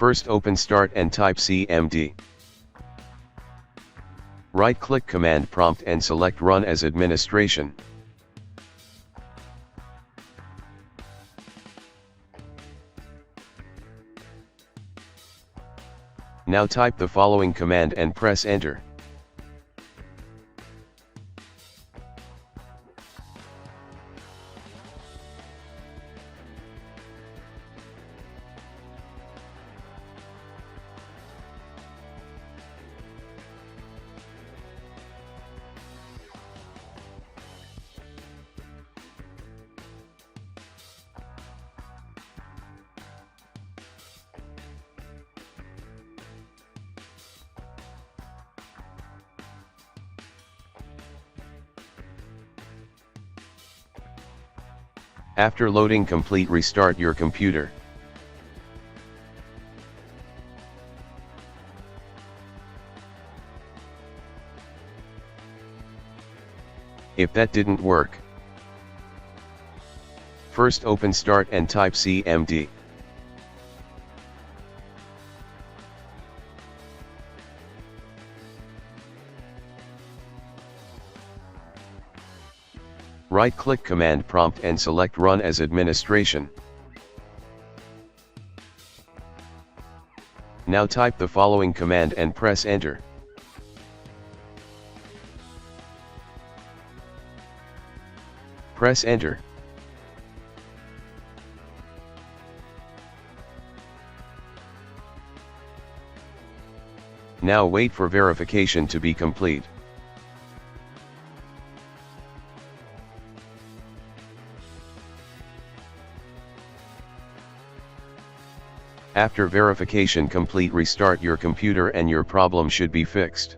First open Start and type CMD. Right-click Command Prompt and select Run as Administration. Now type the following command and press Enter. After loading complete, restart your computer. If that didn't work, first open Start and type CMD. Right-click Command Prompt and select Run as Administration. Now type the following command and press Enter. Press Enter. Now wait for verification to be complete. After verification complete, restart your computer and your problem should be fixed.